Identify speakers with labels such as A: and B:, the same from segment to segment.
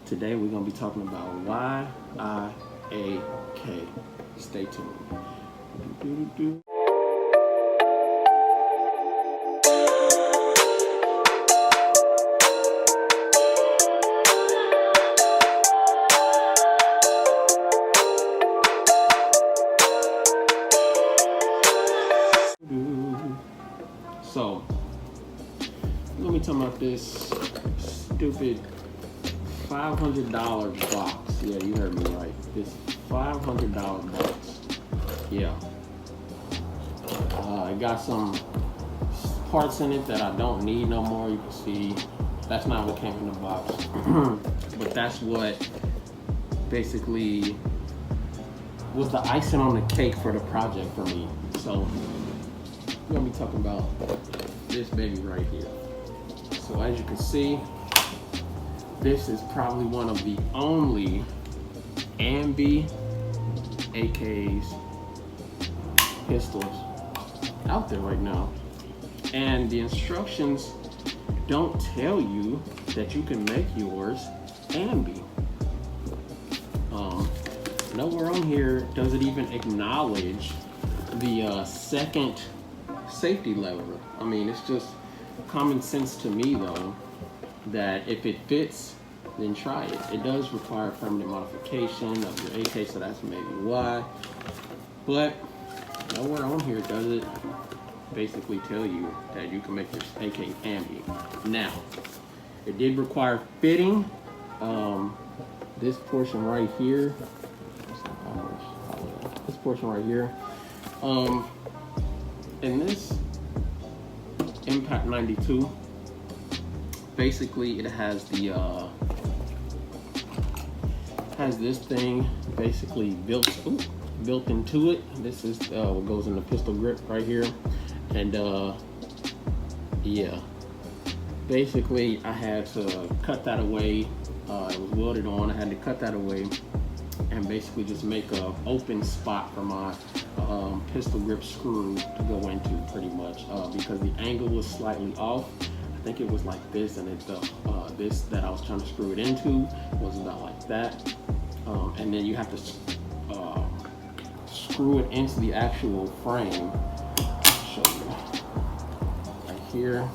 A: Today we're going to be talking about Y-I-A-K. Stay tuned. So, let me talk about this stupid $500 box. Yeah, you heard me right. This $500 box. Yeah. It got some parts in it that I don't need no more. You can see that's not what came in the box. But that's what basically was the icing on the cake for the project for me. So we're gonna be talking about this baby right here. So as you can see, this is probably one of the only Ambi AKs pistols out there right now. And the instructions don't tell you that you can make yours Ambi. Nowhere on here does it even acknowledge the second safety lever. I mean, it's just common sense to me though, that if it fits, then try it. It does require permanent modification of your AK, so that's maybe why. But nowhere on here does it basically tell you that you can make your AK Ambi. Now, it did require fitting this portion right here. This portion right here. And this Impact 92, basically it has the this thing basically built into it. This is what goes in the pistol grip right here. And yeah, basically I had to cut that away. It was welded on. I had to cut that away and basically just make a open spot for my pistol grip screw to go into, pretty much, because the angle was slightly off. I think it was like this, and this that I was trying to screw it into was about like that. And then you have to screw it into the actual frame. I'll show you right here.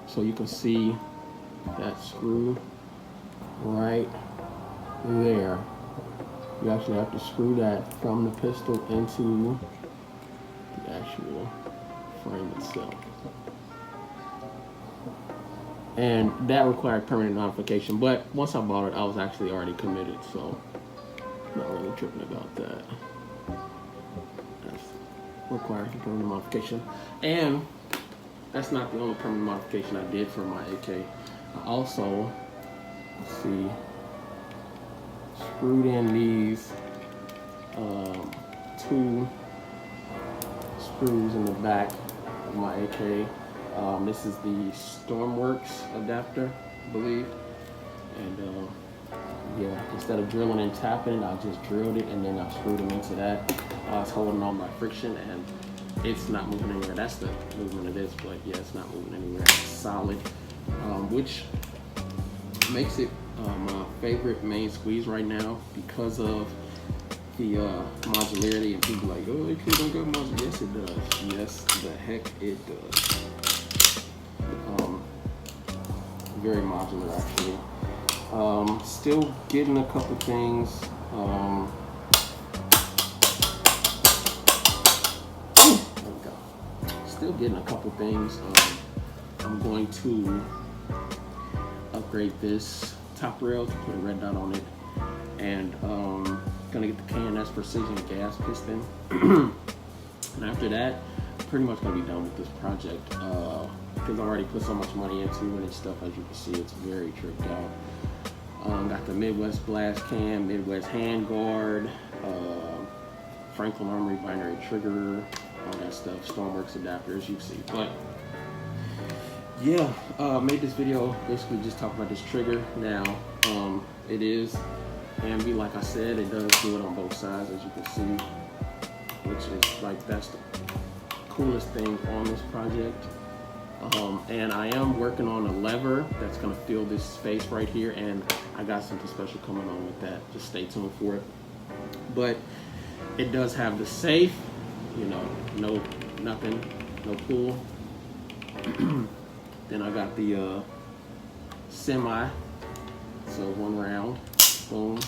A: So you can see that screw right there. You actually have to screw that from the pistol into the actual frame itself. And that required permanent modification, but once I bought it, I was actually already committed, so not really tripping about that. That's required permanent modification. And that's not the only permanent modification I did for my AK. I also, let's see, screwed in these 2 screws in the back of my AK. This is the Stormworks adapter, I believe. And yeah, instead of drilling and tapping it, I just drilled it and then I screwed them into that. It's holding on by friction and it's not moving anywhere. That's the movement of this, but yeah, it's not moving anywhere. It's solid, which makes it my favorite main squeeze right now because of the modularity. And people are like, oh, it don't got modularity. Yes, it does. Yes, the heck it does. Very modular, actually. Still getting a couple things. Still getting a couple things. I'm going to upgrade this top rail to put a red dot on it, and gonna get the K&S Precision gas piston. And after that, pretty much gonna be done with this project because I already put so much money into it and stuff. As you can see, it's very tricked out. Got the Midwest blast cam, Midwest hand guard, Franklin Armory binary trigger, all that stuff, Stormworks adapters, you see. But yeah, made this video basically just talking about this trigger. Now, it is ambi, like I said, it does do it on both sides, as you can see, which is like, that's the coolest thing on this project. And I am working on a lever that's gonna fill this space right here, and I got something special coming on with that. Just stay tuned for it. But it does have the safe, you know, no nothing, no pull. Then I got the semi, so one round, boom,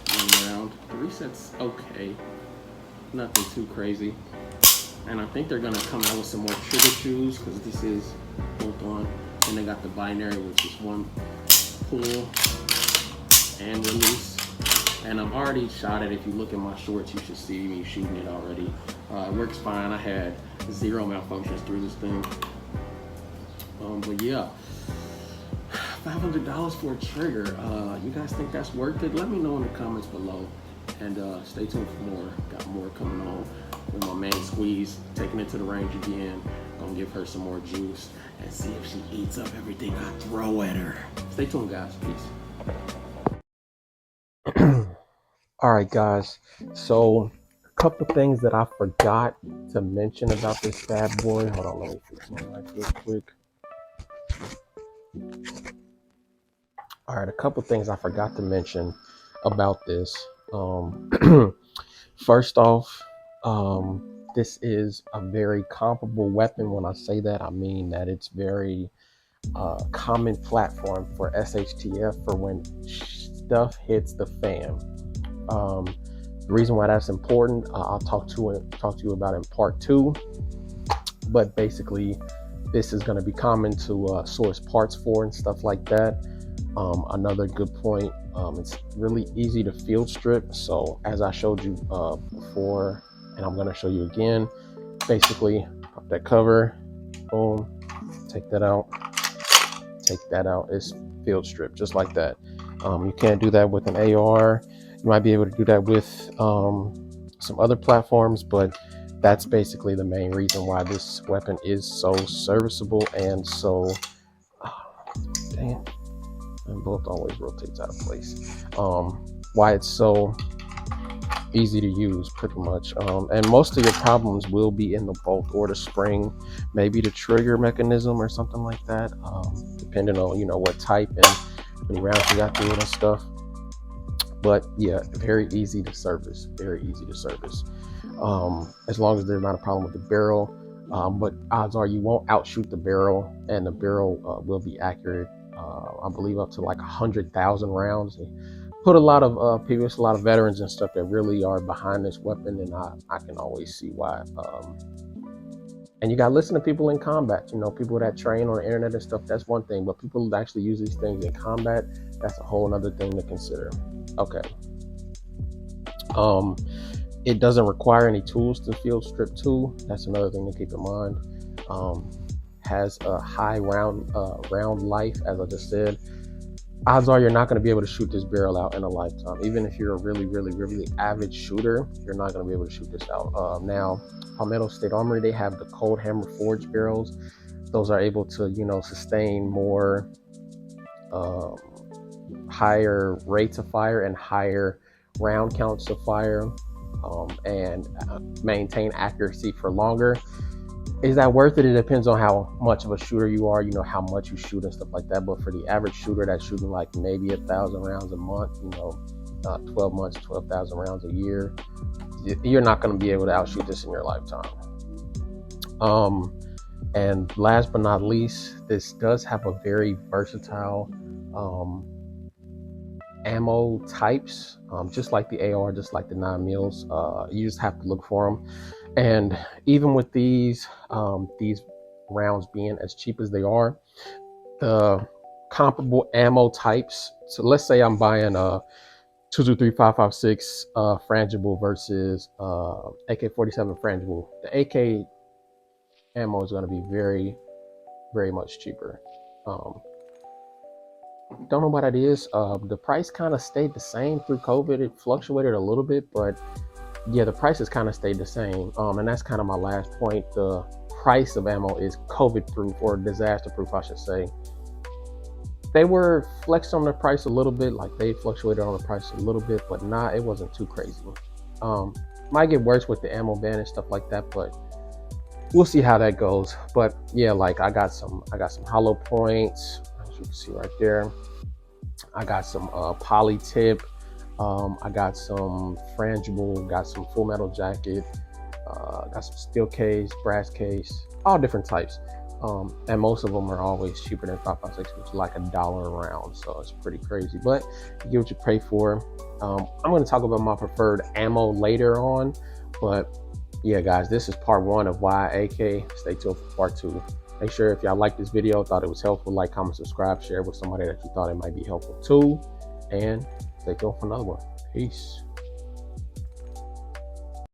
A: one round. The reset's okay, nothing too crazy. And I think they're gonna come out with some more trigger shoes, because this is bolt on. And they got the binary, which is one pull and release. And I've already shot it. If you look at my shorts, you should see me shooting it already. It works fine. I had 0 malfunctions through this thing. But yeah, $500 for a trigger. You guys think that's worth it? Let me know in the comments below. And stay tuned for more. Got more coming on with my man Squeeze, taking it to the range again. Gonna give her some more juice and see if she eats up everything I throw at her. Stay tuned, guys. Peace. All right, guys. So a couple things that I forgot to mention about this bad boy. Hold on, let me fix my mic real quick. All right, a couple things I forgot to mention about this. First off, this is a very comparable weapon. When I say that, I mean that it's very common platform for SHTF for when stuff hits the fan. The reason why that's important, I'll talk to you about in part 2. But basically, this is going to be common to source parts for and stuff like that. Another good point, it's really easy to field strip. So as I showed you before, and I'm going to show you again, basically pop that cover, boom, take that out, it's field strip just like that. You can't do that with an AR. You might be able to do that with some other platforms, but that's basically the main reason why this weapon is so serviceable and so dang, and both always rotates out of place. Why it's so easy to use, pretty much. And most of your problems will be in the bolt or the spring, maybe the trigger mechanism or something like that, depending on, you know, what type and how many rounds you got through it and stuff. But yeah, very easy to service, as long as there's not a problem with the barrel. But odds are you won't outshoot the barrel, and the barrel will be accurate. I believe up to like 100,000 rounds. They put a lot of people, a lot of veterans and stuff that really are behind this weapon, and I can always see why. And you got to listen to people in combat, you know, people that train on the internet and stuff. That's one thing, but people that actually use these things in combat, that's a whole other thing to consider. Okay. It doesn't require any tools to field strip too. That's another thing to keep in mind. Has a high round life, as I just said. Odds are you're not going to be able to shoot this barrel out in a lifetime. Even if you're a really avid shooter, you're not going to be able to shoot this out. Now, Palmetto State Armory, they have the Cold Hammer Forged barrels. Those are able to, you know, sustain more higher rates of fire and higher round counts of fire, and maintain accuracy for longer. Is that worth it? It depends on how much of a shooter you are, you know, how much you shoot and stuff like that. But for the average shooter that's shooting like maybe 1,000 rounds a month, you know, 12 months, 12,000 rounds a year, you're not going to be able to outshoot this in your lifetime. And last but not least, this does have a very versatile ammo types, just like the AR, just like the 9mm. You just have to look for them. And even with these rounds being as cheap as they are, the comparable ammo types. So let's say I'm buying a 223 5.56 frangible versus AK-47 frangible. The AK ammo is going to be very, very much cheaper. Don't know what that is. The price kind of stayed the same through COVID. It fluctuated a little bit, but yeah, the prices kind of stayed the same. And that's kind of my last point. The price of ammo is COVID proof, or disaster proof, I should say. They were flexed on the price a little bit, like they fluctuated on the price a little bit, but nah, it wasn't too crazy. Um, might get worse with the ammo ban and stuff like that, but we'll see how that goes. But yeah, like I got some hollow points, as you can see right there. I got some poly tip. I got some frangible, got some full metal jacket, got some steel case, brass case, all different types. And most of them are always cheaper than 5.56, which is like $1 a round. So it's pretty crazy, but you get what you pay for. I'm going to talk about my preferred ammo later on, but yeah, guys, this is part one of why AK. Stay tuned for part two. Make sure if y'all like this video, thought it was helpful, like, comment, subscribe, share with somebody that you thought it might be helpful too, and stay tuned for another one. Peace.